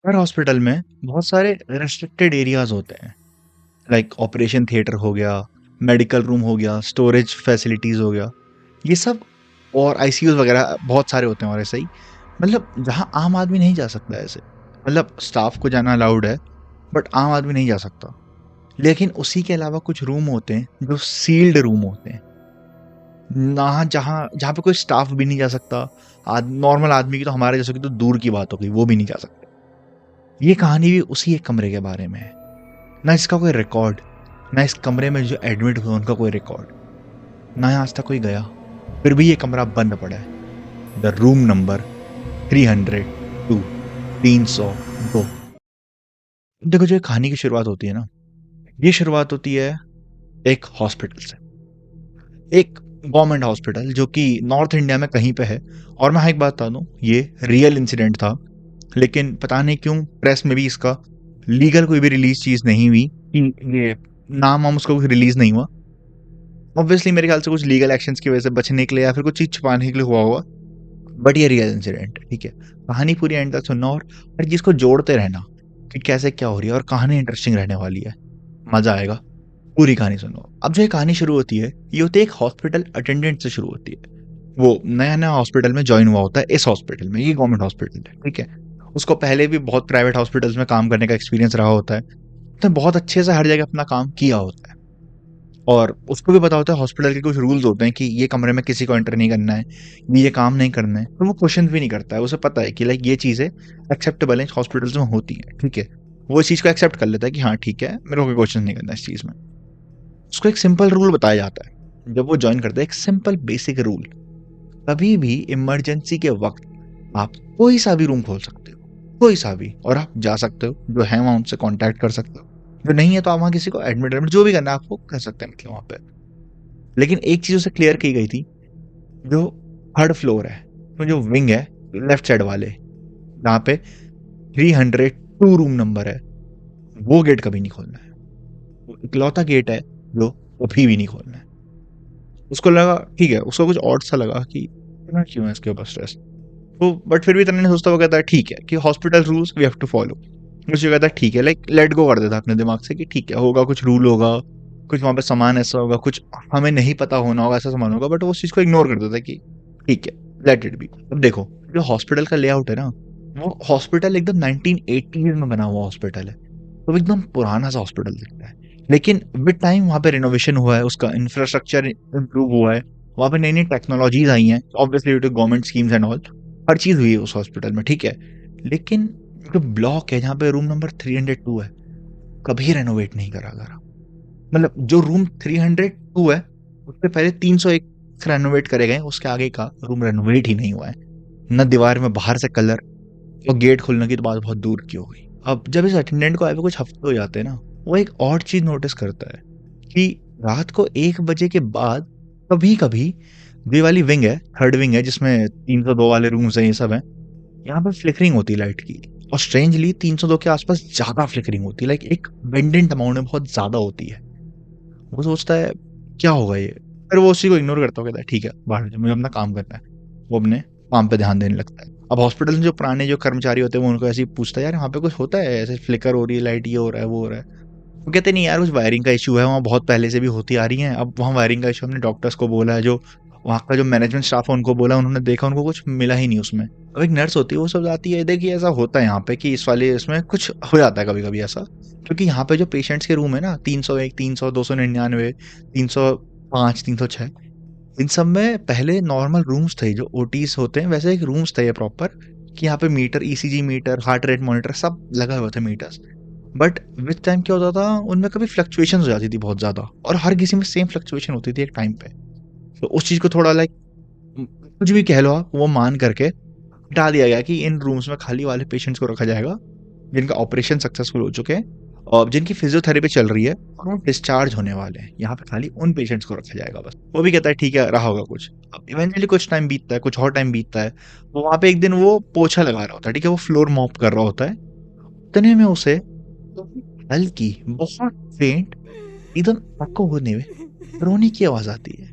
हर hospital में बहुत सारे रेस्ट्रिक्टेड एरियाज होते हैं, लाइक ऑपरेशन थिएटर हो गया, मेडिकल रूम हो गया, स्टोरेज फैसिलिटीज हो गया, ये सब। और आईसीयूज वगैरह बहुत सारे होते हैं, और ऐसा ही मतलब जहाँ आम आदमी नहीं जा सकता ऐसे। मतलब स्टाफ को जाना अलाउड है, बट आम आदमी नहीं जा सकता। लेकिन उसी के अलावा कुछ रूम होते हैं जो सील्ड रूम होते हैं, ना जहाँ जहाँ पे कोई स्टाफ भी नहीं जा सकता। नॉर्मल आदमी की तो, हमारे जैसे की तो दूर की बात हो गई, वो भी नहीं जा सकते। ये कहानी भी उसी एक कमरे के बारे में है। ना इसका कोई रिकॉर्ड, ना इस कमरे में जो एडमिट हुए उनका कोई रिकॉर्ड, ना यहाँ आज तक कोई गया। फिर भी ये कमरा बंद पड़ा है। The room number 302, 302। देखो, जो ये कहानी की शुरुआत होती है ना, ये शुरुआत होती है एक हॉस्पिटल से, एक गवर्नमेंट हॉस्पिटल जो कि नॉर्थ इंडिया में कहीं पे है। और मैं एक बात बता दूं, ये रियल इंसिडेंट था। लेकिन पता नहीं क्यों प्रेस में भी इसका लीगल कोई भी रिलीज चीज नहीं हुई कि ये नाम हम उसका रिलीज नहीं हुआ। ऑब्वियसली मेरे ख्याल से कुछ लीगल एक्शंस की वजह से बचने के लिए या फिर कुछ चीज छुपाने के लिए हुआ होगा। बट ये रियल इंसिडेंट है, ठीक है। कहानी पूरी एंड तक सुनना, और हर चीज को जोड़ते रहना कि कैसे क्या हो रही है, और कहानी इंटरेस्टिंग रहने वाली है। मजा आएगा। पूरी कहानी सुनो। अब जो ये कहानी शुरू होती है, ये होती है एक हॉस्पिटल अटेंडेंट से शुरू होती है। वो नया नया हॉस्पिटल में ज्वाइन हुआ होता है, इस हॉस्पिटल में, ये गवर्नमेंट हॉस्पिटल है, ठीक है। उसको पहले भी बहुत प्राइवेट हॉस्पिटल्स में काम करने का एक्सपीरियंस रहा होता है, तो बहुत अच्छे से हर जगह अपना काम किया होता है। और उसको भी पता होता है हॉस्पिटल के कुछ रूल्स होते हैं कि ये कमरे में किसी को एंटर नहीं करना है, ये काम नहीं करना है। तो वो क्वेश्चन भी नहीं करता है, उसे पता है कि लाइक ये चीजें एक्सेप्टेबल है, हॉस्पिटल्स में होती है, ठीक है। वो इस चीज को एक्सेप्ट कर लेता है कि हाँ ठीक है, मेरे को कोई क्वेश्चन नहीं करना इस चीज में। उसको एक सिंपल रूल बताया जाता है जब वो ज्वाइन करता है, एक सिंपल बेसिक रूल। कभी भी इमरजेंसी के वक्त आप कोई सा भी रूम खोल सकते हो, कोई सा भी, और आप जा सकते हो। जो है वहां उनसे कांटेक्ट कर सकते हो, जो नहीं है तो आप वहां किसी को एडमिट एडमिट जो भी करना है आपको कर सकते हैं, मतलब वहां पे। लेकिन एक चीज उसे क्लियर की गई थी, जो थर्ड फ्लोर है, तो जो विंग है लेफ्ट साइड वाले, जहाँ पे 302 रूम नंबर है, वो गेट कभी नहीं खोलना है। वो इकलौता गेट है जो कभी भी नहीं खोलना है। उसको लगा ठीक है, उसको कुछ ऑड सा लगा कि इतना क्यों है इसके ऊपर स्ट्रेस। तो बट फिर भी इतना नहीं सोचता, वो कहता है ठीक है कि hospital rules we have to follow. मुझे कहता है ठीक है, लाइक लेट गो कर देता अपने दिमाग से कि ठीक है, होगा कुछ रूल होगा, कुछ वहां पे सामान ऐसा होगा, कुछ हमें नहीं पता होना होगा, ऐसा सामान होगा। बट वो उस चीज को इग्नोर कर देता है कि ठीक है, लेट इट बी। अब देखो, जो हॉस्पिटल का लेआउट है ना, वो हॉस्पिटल एकदम 1980s में बना हुआ हॉस्पिटल है, तो एकदम पुराना सा हॉस्पिटल दिखता है। लेकिन विद टाइम वहाँ पे रिनोवेशन हुआ है, उसका इंफ्रास्ट्रक्चर इम्प्रूव हुआ है, वहाँ पे नई नई टेक्नोलॉजीज आई हैं, obviously due to government schemes and all. हर चीज हुई है उस हॉस्पिटल में, ठीक है। लेकिन जो ब्लॉक है जहाँ पे रूम नंबर 302 है, कभी रेनोवेट नहीं करा गया। मतलब जो रूम 302 है, उससे पहले 301 रेनोवेट करे गए, उसके आगे का रूम रेनोवेट ही नहीं हुआ है। न दीवार में बाहर से कलर, और गेट खुलने की तो बात बहुत दूर की हो गई। अब जब इस अटेंडेंट को आए हुए कुछ हफ्ते हो जाते हैं ना, वो एक और चीज नोटिस करता है कि रात को 1 बजे के बाद कभी कभी, ये वाली विंग है, थर्ड विंग है जिसमें 302 वाले रूम्स हैं, ये सब है, यहाँ पे फ्लिकरिंग होती है लाइट की। और स्ट्रेंजली 302 के आसपास ज्यादा फ्लिकरिंग होती है, लाइक एक बेंडेंट अमाउंट में बहुत ज्यादा होती है। वो सोचता है क्या होगा ये। फिर वो उसी को इग्नोर करता है, कहता है ठीक है बाहर मुझे अपना काम करना है। वो अपने काम पे ध्यान देने लगता है। अब हॉस्पिटल में जो पुराने जो कर्मचारी होते हैं, वो उनको ऐसे ही पूछता है, यार यहाँ पे कुछ होता है ऐसे, फ्लिकर हो रही है लाइट, ये हो रहा है वो हो रहा है। वो कहते नहीं यार, कुछ वायरिंग का इशू है, वहाँ बहुत पहले से भी होती आ रही है। अब वहाँ वायरिंग का इशू हमने डॉक्टर्स को बोला है, जो वहाँ का जो मैनेजमेंट स्टाफ है उनको बोला, उन्होंने देखा, उनको कुछ मिला ही नहीं उसमें। अब एक नर्स होती है, वो सब आती है, देखिए ऐसा होता है यहाँ पे कि इस वाले इसमें कुछ हो जाता है कभी कभी ऐसा। क्योंकि यहाँ पे जो पेशेंट्स के रूम है ना, 301, 300, 299, 305, 306, इन सब में पहले नॉर्मल रूम्स थे, जो ओटीज होते हैं वैसे एक रूम्स थे ये प्रॉपर, कि यहाँ पे meter, ECG meter, heart rate monitor सब लगा हुआ था, मीटर्स। बट विद टाइम क्या होता था, उनमें कभी फ्लक्चुएशन हो जाती थी बहुत ज्यादा, और हर किसी में सेम फ्लक्चुएशन होती थी एक टाइम पे। तो उस चीज को थोड़ा लाइक, कुछ भी कह लो आप, वो मान करके हटा दिया गया कि इन रूम्स में खाली वाले पेशेंट्स को रखा जाएगा जिनका ऑपरेशन सक्सेसफुल हो चुके हैं, और जिनकी फिजियोथेरेपी चल रही है, और वो डिस्चार्ज होने वाले हैं। यहाँ पे खाली उन पेशेंट्स को रखा जाएगा बस। वो भी कहता है ठीक है, रहा होगा कुछ। अब इवेंचुअली कुछ टाइम बीतता है, कुछ और टाइम बीतता है। वो वहां पे एक दिन वो पोछा लगा रहा होता है, ठीक है, वो फ्लोर मॉप कर रहा होता है। इतने में उसे हल्की, बहुत फेंट, एकदम पक्को होने में रोने की आवाज आती है।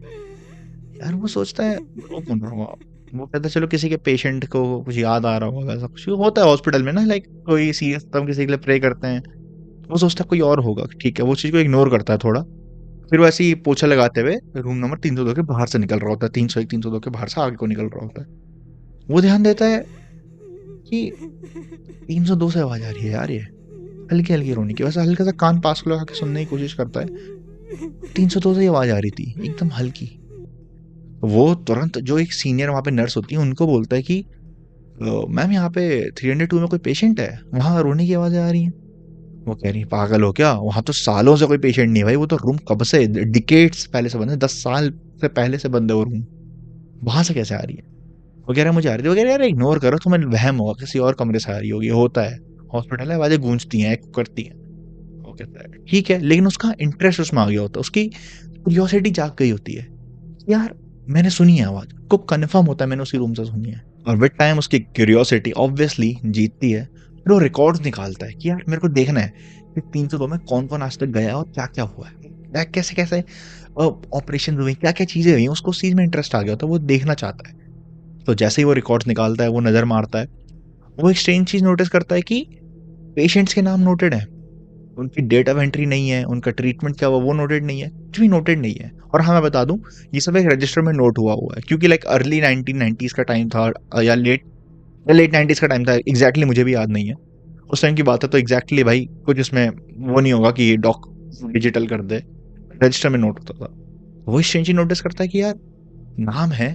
यार वो सोचता है रो कौन रहा हूँ, वो कहता है चलो किसी के पेशेंट को कुछ याद आ रहा होगा, ऐसा कुछ होता है हॉस्पिटल में ना, लाइक कोई सीरियस, तब किसी के लिए प्रे करते हैं, वो सोचता है कोई और होगा, ठीक है, वो चीज को इग्नोर करता है थोड़ा। फिर वो ऐसे ही पोछा लगाते हुए रूम नंबर 302 के बाहर से निकल रहा होता है, 301 302 के बाहर से आगे को निकल रहा होता है। वो ध्यान देता है कि 302 से आवाज आ रही है यार, ये हल्की हल्की रोने की, वैसे हल्का सा कान पास को लगा के सुनने की कोशिश करता है। 302 से ही आवाज आ रही थी एकदम हल्की। वो तुरंत जो एक सीनियर वहां पे नर्स होती है उनको बोलता है कि मैम यहाँ पे 302 में कोई पेशेंट है, वहां रोने की आवाजें आ रही हैं। वो कह रही है पागल हो क्या, वहां तो सालों से कोई पेशेंट नहीं है भाई, वो तो रूम कब से, डिकेट्स पहले से बंद है, 10 साल से पहले से बंद है वो रूम, वहां से कैसे आ रही है। वो कह रहा है मुझे आ रही थी। वो कह रहा है यार इग्नोर करो, तुम्हें वहम होगा, किसी और कमरे से आ रही होगी, होता है, हॉस्पिटल है, आवाजें गूंजती हैं, एको करती हैं। वो कहता है ठीक है, लेकिन उसका इंटरेस्ट उसमें आ गया होता है, उसकी क्यूरियोसिटी जाग गई होती है, यार मैंने सुनी है आवाज को, कंफर्म होता है मैंने उसी रूम से सुनी है। और विद टाइम उसकी क्यूरियोसिटी ऑब्वियसली जीतती है, फिर वो रिकॉर्ड्स निकालता है कि यार मेरे को देखना है कि 302 में कौन कौन आज तक गया और क्या क्या हुआ है, कैसे कैसे ऑपरेशन हुए, क्या क्या चीजें हुई, उसको उस चीज में इंटरेस्ट आ गया होता है, वो देखना चाहता है। तो जैसे ही वो रिकॉर्ड्स निकालता है, वो नजर मारता है, वो एक स्ट्रेंज चीज नोटिस करता है कि पेशेंट्स के नाम नोटेड है, उनकी डेट ऑफ एंट्री नहीं है, उनका ट्रीटमेंट क्या हुआ वो नोटेड नहीं है, कुछ भी नोटेड नहीं है। और हाँ मैं बता दूं, ये सब एक रजिस्टर में नोट हुआ हुआ है, क्योंकि लाइक अर्ली 1990s का टाइम था, या लेट 90s का टाइम था, एग्जैक्टली मुझे भी याद नहीं है उस टाइम की बात है, तो एग्जैक्टली भाई कुछ इसमें वो नहीं होगा कि डॉक डिजिटल कर दे, रजिस्टर में नोट होता था। वो स्ट्रेंज नोटिस करता है कि यार नाम है,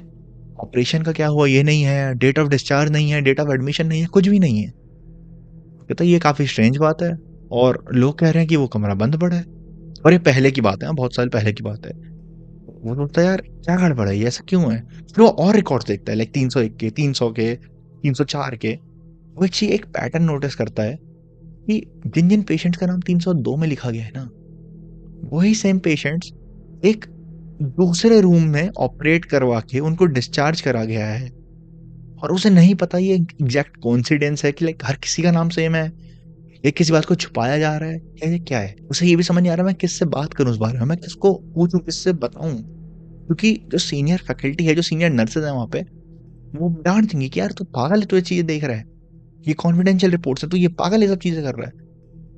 ऑपरेशन का क्या हुआ ये नहीं है, डेट ऑफ डिस्चार्ज नहीं है, डेट ऑफ एडमिशन नहीं है, कुछ भी नहीं है। कहता है ये काफी स्ट्रेंज बात है, और लोग कह रहे हैं कि वो कमरा बंद पड़ा है, और ये पहले की बात है, बहुत साल पहले की बात है। वो बोलता है यार क्या गड़बड़ है, ये ऐसा क्यों है। फिर वो और रिकॉर्ड देखता है, लाइक 301 के, 300 के, 304 के। वो एक पैटर्न नोटिस करता है कि जिन जिन पेशेंट्स का नाम 302 में लिखा गया है ना, वही सेम पेशेंट्स एक दूसरे रूम में ऑपरेट करवा के उनको डिस्चार्ज करा गया है, और उसे नहीं पता ये एग्जैक्ट कोइंसिडेंस है कि लाइक हर किसी का नाम सेम है, ये किसी बात को छुपाया जा रहा है, या ये क्या है। उसे ये भी समझ नहीं आ रहा मैं किससे बात करूं उस बारे में, मैं किसको पूछूं, किससे बताऊं, क्योंकि जो सीनियर फैकल्टी है, जो सीनियर नर्सेज है वहां पे, वो डांट देंगे कि यार तू पागल है, तू ये चीजें देख रहा है, ये कॉन्फिडेंशियल रिपोर्ट्स है, तू ये पागल ये सब चीजें कर रहा है।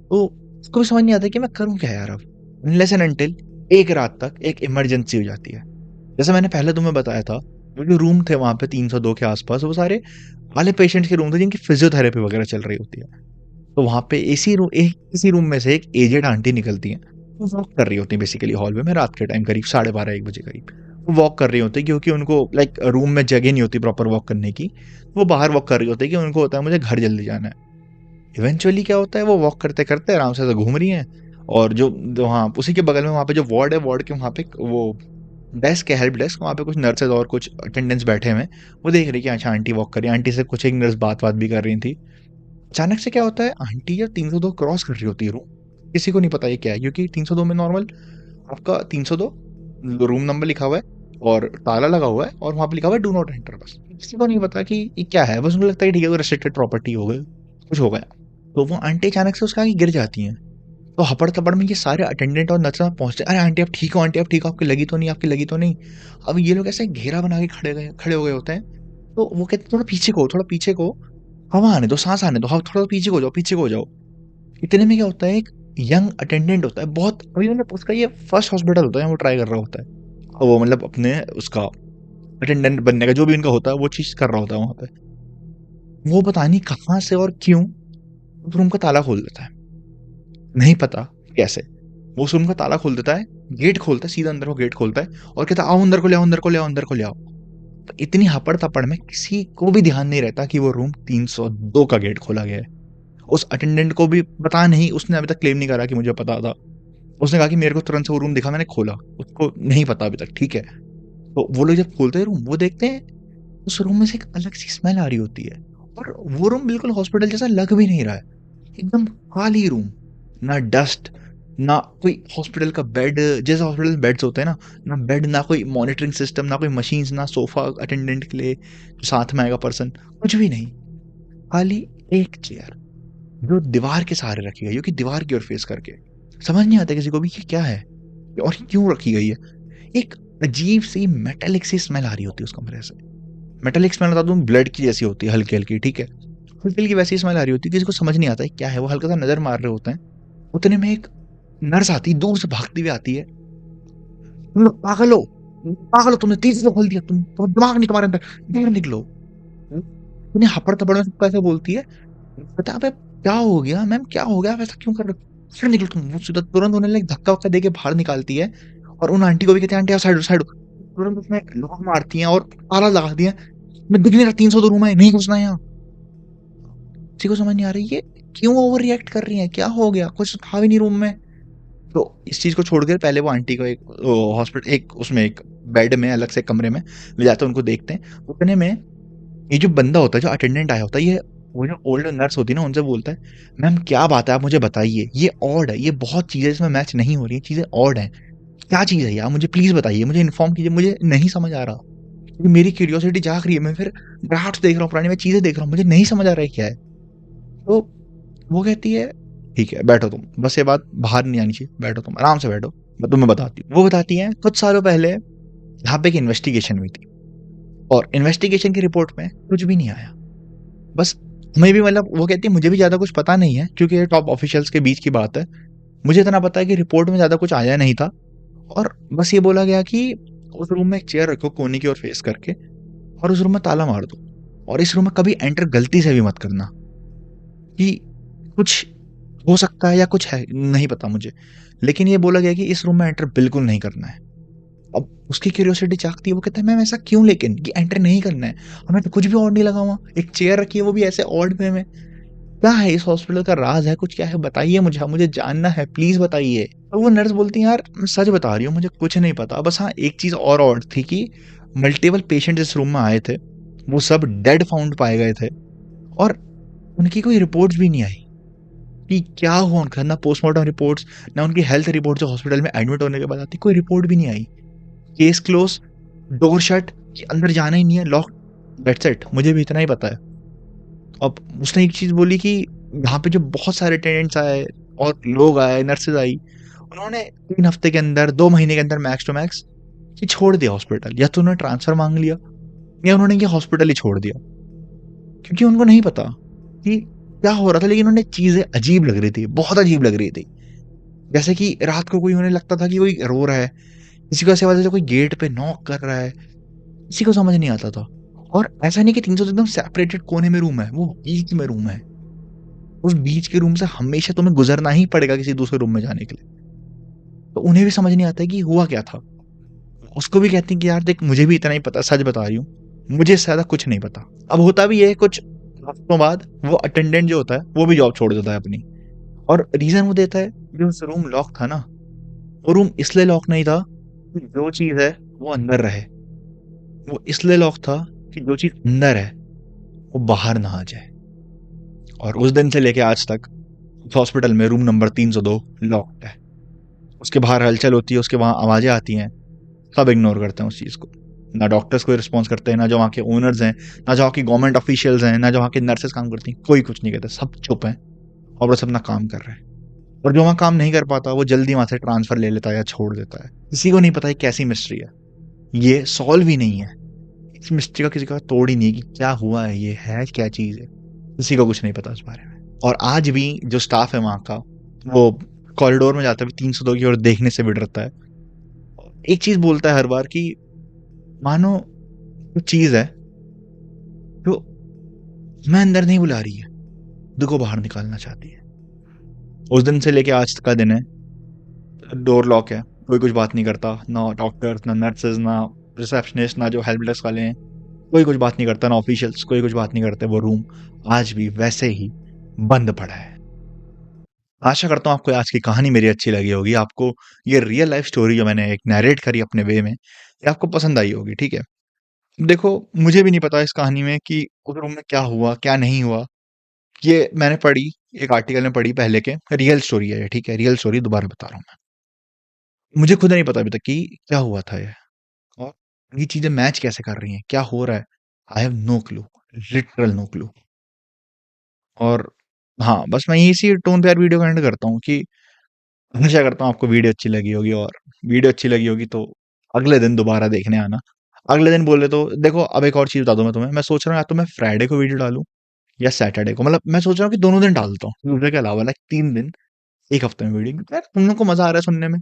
तो उसको भी समझ नहीं आता कि मैं करूं क्या यार अब, अनलेस एंड अनटिल एक रात तक एक इमरजेंसी हो जाती है। जैसे मैंने पहले तुम्हें बताया था, वो जो रूम थे वहां पे 302 के आसपास, वो सारे वाले पेशेंट्स के रूम थे जिनकी फिजियोथेरेपी वगैरह चल रही होती है। तो वहां पे इसी रूम में से एक एजेड आंटी निकलती हैं, वो वॉक कर रही होती है बेसिकली हॉलवे में, रात के टाइम करीब 12:30 1 बजे करीब। वो वॉक कर रही होती है क्योंकि उनको लाइक रूम में जगह नहीं होती प्रॉपर वॉक करने की, वो बाहर वॉक कर रही होती है कि उनको होता है मुझे घर जल्दी जाना है। इवेंचुअली क्या होता है, वो वॉक करते करते आराम से घूम रही हैं, और जो वहाँ उसी के बगल में वहाँ पे जो वार्ड है, वार्ड के वहाँ पे वो डेस्क है, हेल्प डेस्क, वहाँ पे कुछ नर्सेज और कुछ अटेंडेंट्स बैठे हुए हैं। वो देख रही कि अच्छा आंटी वॉक कर रही है, आंटी से कुछ एक नर्स बात बात भी कर रही थी। अचानक से क्या होता है, आंटी जब 302 क्रॉस कर रही होती है रूम, किसी को नहीं पता ये क्या है, क्योंकि 302 में नॉर्मल आपका 302 रूम नंबर लिखा हुआ है और ताला लगा हुआ है, और वहां पे लिखा हुआ है डू नॉट एंटर, बस किसी को नहीं पता कि ये क्या है, बस उनको लगता है ठीक है कोई रेस्ट्रिक्टेड प्रॉपर्टी हो गई, कुछ हो गया। तो वो आंटी अचानक से उसके आगे गिर जाती हैं, तो हपड़ तपड़ में ये सारे अटेंडेंट और नर्स पहुंचते हैं, अरे आंटी आप ठीक हो, आंटी आप ठीक हो, आपकी लगी तो नहीं, आपकी लगी तो नहीं। अब ये लोग ऐसे घेरा बना के खड़े हो गए होते हैं। तो वो कहते हैं थोड़ा पीछे को, थोड़ा पीछे को, हवा आने दो, सांस आने दो, हाँ थोड़ा पीछे को हो जाओ, पीछे को हो जाओ। इतने में क्या होता है, एक यंग अटेंडेंट होता है, बहुत अभी मतलब उसका ये फर्स्ट हॉस्पिटल होता है, वो ट्राई कर रहा होता है, और वो मतलब अपने उसका अटेंडेंट बनने का जो भी उनका होता है वो चीज कर रहा होता है वहां पे। वो पता नहीं कहाँ से और क्यों उस रूम का ताला खोल देता है, नहीं पता कैसे। वो उस रूम का ताला खोल देता है, गेट खोलता है, सीधा अंदर को गेट खोलता है, और कहता है आओ अंदर को ले आओ, अंदर को ले आओ, अंदर को ले आओ। तो इतनी हपड़ तपड़ में किसी को भी ध्यान नहीं रहता कि वो रूम 302 का गेट खोला गया है। उस अटेंडेंट को भी पता नहीं, उसने अभी तक क्लेम नहीं करा कि मुझे पता था, उसने कहा कि मेरे को तुरंत से वो रूम दिखा, मैंने खोला, उसको नहीं पता अभी तक, ठीक है। तो वो लोग जब खोलते हैं रूम, वो देखते हैं उस रूम में से एक अलग सी स्मेल आ रही होती है, और वो रूम बिल्कुल हॉस्पिटल जैसा लग भी नहीं रहा है, एकदम खाली रूम, ना डस्ट, ना कोई हॉस्पिटल का बेड, जैसे हॉस्पिटल में बेड्स होते हैं ना बेड, ना कोई मॉनिटरिंग सिस्टम, ना कोई मशीन, ना सोफा अटेंडेंट के लिए जो साथ में आएगा पर्सन, कुछ भी नहीं, खाली एक चेयर जो दीवार के सहारे रखी गई, क्योंकि दीवार की ओर फेस करके। समझ नहीं आता किसी को भी कि क्या है और क्यों रखी गई है। एक अजीब सी मेटेलिक सी स्मेल आ रही होती है उस कमरे से, मेटालिक स्मेल बता दूं, ब्लड की जैसी होती है, हल्की हल्की, ठीक है, हल्की हल्की वैसी स्मेल आ रही होती है, किसी को समझ नहीं आता है क्या है वो, हल्का सा नजर मार रहे होते हैं। उतने में एक नर्स आती है, दूर से भागती हुई आती है, तुम लोग पागल हो, पागल हो, तुमने तीसरे से खोल दिया, तुम दिमाग नहीं तुम्हारे अंदर, बाहर निकलो। उन्हें हपड़ थपड़ में सबको ऐसे बोलती है, बता अबे क्या हो गया मैम, क्या हो गया, आप ऐसा क्यों कर रहे हो, फिर निकलो तुम। वो सीधा तुरंत उन्हें लाइक धक्का वक्का देके बाहर निकालती है, और उन आंटी को भी कहते हैं आंटी आप साइड साइड, तुरंत उसमें लॉक मारती हैं और ताला लगा दिया। मैं दिख नहीं रहा, 302 रूम है, नहीं घुसना यहाँ। किसी को समझ नहीं आ रही ये क्यों ओवर रिएक्ट कर रही है, क्या हो गया, कुछ था भी नहीं रूम में। तो इस चीज को छोड़कर पहले वो आंटी को एक हॉस्पिटल, एक उसमें एक बेड में अलग से कमरे में ले जाते हैं, उनको देखते हैं। उतने में ये जो बंदा होता है, जो अटेंडेंट आया होता है, ये वो जो ओल्ड नर्स होती है ना, उनसे बोलता है मैम क्या बात है, आप मुझे बताइए, ये ऑड है, ये बहुत चीजें इसमें मैच नहीं हो रही, चीजें ऑड है, क्या चीज है यार, मुझे प्लीज बताइए, मुझे इन्फॉर्म कीजिए, मुझे नहीं समझ आ रहा, क्योंकि मेरी क्यूरियोसिटी जाग रही है, मैं फिर ड्राफ्ट देख रहा हूँ पुरानी, मैं चीजें देख रहा हूँ, मुझे नहीं समझ आ रहा है क्या है। तो वो कहती है ठीक है बैठो तुम, बस ये बात बाहर नहीं आनी चाहिए, बैठो तुम आराम से बैठो, मैं तुम्हें बताती हूँ। वो बताती है कुछ सालों पहले यहाँ पे एक इन्वेस्टिगेशन हुई थी, और इन्वेस्टिगेशन की रिपोर्ट में कुछ भी नहीं आया, बस मैं भी मतलब, वो कहती है मुझे भी ज्यादा कुछ पता नहीं है, क्योंकि ये टॉप ऑफिशियल्स के बीच की बात है, मुझे इतना पता है कि रिपोर्ट में ज्यादा कुछ आया नहीं था, और बस ये बोला गया कि उस रूम में एक चेयर रखो कोने की ओर फेस करके, और उस रूम में ताला मार दो, और इस रूम में कभी एंटर गलती से भी मत करना, कि कुछ हो सकता है या कुछ है नहीं पता मुझे, लेकिन ये बोला गया कि इस रूम में एंटर बिल्कुल नहीं करना है। अब उसकी क्यूरियोसिटी जागती है, वो कहता है मैम ऐसा क्यों, लेकिन कि एंटर नहीं करना है, हमें तो कुछ भी ऑड नहीं लगा हुआ, एक चेयर रखी है वो भी ऐसे ऑड वे में, क्या है इस हॉस्पिटल का राज है कुछ, क्या है बताइए मुझे, मुझे जानना है प्लीज बताइए। तो वो नर्स बोलती है यार मैं सच बता रही हूँ, मुझे कुछ नहीं पता, बस हाँ एक चीज और ऑड थी कि मल्टीपल पेशेंट इस रूम में आए थे, वो सब डेड फाउंड पाए गए थे, और उनकी कोई रिपोर्ट्स भी नहीं आई कि क्या हुआ उनका, ना पोस्टमार्टम रिपोर्ट्स, ना उनकी हेल्थ रिपोर्ट जो हॉस्पिटल में एडमिट होने के बाद आती, कोई रिपोर्ट भी नहीं आई। केस क्लोज, डोर शट, कि अंदर जाना ही नहीं है, लॉक, दैट्स इट, मुझे भी इतना ही पता है। अब उसने एक चीज बोली कि यहाँ पे जो बहुत सारे अटेंडेंट्स आए और लोग आए, नर्सेज आई, उन्होंने 3 हफ्ते के अंदर, 2 महीने के अंदर मैक्स टू मैक्स ये छोड़ दिया हॉस्पिटल, या तो उन्होंने ट्रांसफर मांग लिया, या उन्होंने ये हॉस्पिटल ही छोड़ दिया, क्योंकि उनको नहीं पता कि क्या हो रहा था, लेकिन उन्हें चीजें अजीब लग रही थी, बहुत अजीब लग रही थी। जैसे कि रात को कोई, उन्हें लगता था कि कोई रो रहा है, किसी को ऐसे आवाज से कोई गेट पे नॉक कर रहा है, किसी को समझ नहीं आता था। और ऐसा नहीं कि 300 एकदम सेपरेटेड कोने में रूम है, वो बीच में रूम है, उस बीच के रूम से हमेशा तुम्हें गुजरना ही पड़ेगा किसी दूसरे रूम में जाने के लिए। तो उन्हें भी समझ नहीं आता है कि हुआ क्या था। उसको भी कहती है कि यार देख मुझे भी इतना ही पता, सच बता रही हूँ, मुझे इससे ज्यादा कुछ नहीं पता। अब होता भी है कुछ हफ्तों बाद वो अटेंडेंट जो होता है वो भी जॉब छोड़ देता है अपनी, और रीजन वो देता है जो उस रूम लॉक था ना, वो रूम इसलिए लॉक नहीं था कि जो चीज है वो अंदर रहे, वो इसलिए लॉक था कि जो चीज अंदर है वो बाहर ना आ जाए। और उस दिन से लेके आज तक हॉस्पिटल में रूम नंबर 302 लॉक्ड है, उसके बाहर हलचल होती है, उसके वहां आवाजें आती हैं, सब इग्नोर करते हैं उस चीज को, ना डॉक्टर्स कोई रिस्पॉन्स करते हैं, ना जो वहाँ के ओनर्स हैं, ना जो वहाँ की गवर्नमेंट ऑफिशियल्स हैं, ना जो वहाँ के नर्सेस काम करती हैं, कोई कुछ नहीं कहते, सब चुप हैं और बस अपना काम कर रहे हैं। और जो वहाँ काम नहीं कर पाता वो जल्दी वहां से ट्रांसफर ले लेता है या छोड़ देता है। किसी को नहीं पता है कैसी मिस्ट्री है, ये सॉल्व ही नहीं है, इस मिस्ट्री का किसी का तोड़ ही नहीं है कि क्या हुआ है, ये है क्या चीज है, किसी को कुछ नहीं पता इस बारे में। और आज भी जो स्टाफ है वहाँ का, वो कॉरिडोर में जाता है 302 की ओर देखने से भी डरता है। एक चीज बोलता है हर बार कि मानो जो चीज है जो मैं अंदर नहीं बुला रही है, खुद को बाहर निकालना चाहती है। उस दिन से लेके आज तक का दिन है, डोर लॉक है, कोई कुछ बात नहीं करता, ना डॉक्टर्स, ना नर्सेज, ना रिसेप्शनिस्ट, ना जो हेल्प डेस्क वाले हैं, कोई कुछ बात नहीं करता, ना ऑफिशियल्स कोई कुछ बात नहीं करते। वो रूम आज भी वैसे ही बंद पड़ा है। आशा करता हूँ आपको आज की कहानी मेरी अच्छी लगी होगी, आपको ये रियल लाइफ स्टोरी जो मैंने एक नैरेट करी अपने वे में, ये आपको पसंद आई होगी, ठीक है। देखो मुझे भी नहीं पता इस कहानी में कि उस रूम में क्या हुआ क्या नहीं हुआ, ये मैंने पढ़ी, एक आर्टिकल में पढ़ी पहले के, रियल स्टोरी है ये, ठीक है, रियल स्टोरी दोबारा बता रहा हूँ मैं। मुझे खुद नहीं पता अभी तक कि क्या हुआ था ये, और ये चीजें मैच कैसे कर रही हैं, क्या हो रहा है, I have no clue, literal no clue. और हाँ बस मैं इसी टोन पे यार वीडियो का एंड करता हूँ कि आशा करता हूँ आपको वीडियो अच्छी लगी होगी, और वीडियो अच्छी लगी होगी तो अगले दिन दोबारा देखने आना। अगले दिन बोले तो देखो, अब एक और चीज़ बता दूँ मैं तुम्हें, मैं सोच रहा हूँ या तो मैं फ्राइडे को वीडियो डालूँ या सैटरडे को, मतलब मैं सोच रहा हूँ कि दोनों दिन डालता हूँ, ट्यूसडे के अलावा, लाइक 3 दिन, 1 हफ्ते में वीडियो। क्योंकि यार तुम लोग को मज़ा आ रहा है सुनने में,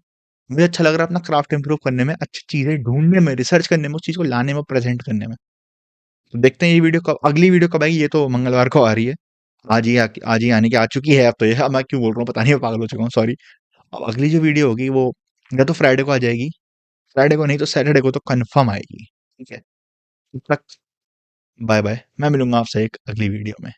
मुझे अच्छा लग रहा है अपना क्राफ्ट इम्प्रूव करने में, अच्छी चीज़ें ढूँढने में, रिसर्च करने में, उस चीज़ को लाने में, प्रेज़ेंट करने में। तो देखते हैं ये वीडियो कब, अगली वीडियो कब आएगी, ये तो मंगलवार को आ रही है। आज ही आने की आ चुकी है अब तो ये, अब मैं क्यों बोल रहा हूँ पता नहीं, मैं पागल हो चुका हूँ, सॉरी। अब अगली जो वीडियो होगी वो या तो फ्राइडे को आ जाएगी, फ्राइडे को नहीं तो सैटरडे को तो कन्फर्म आएगी। ठीक है? तब तक बाय बाय, मैं मिलूंगा आपसे एक अगली वीडियो में।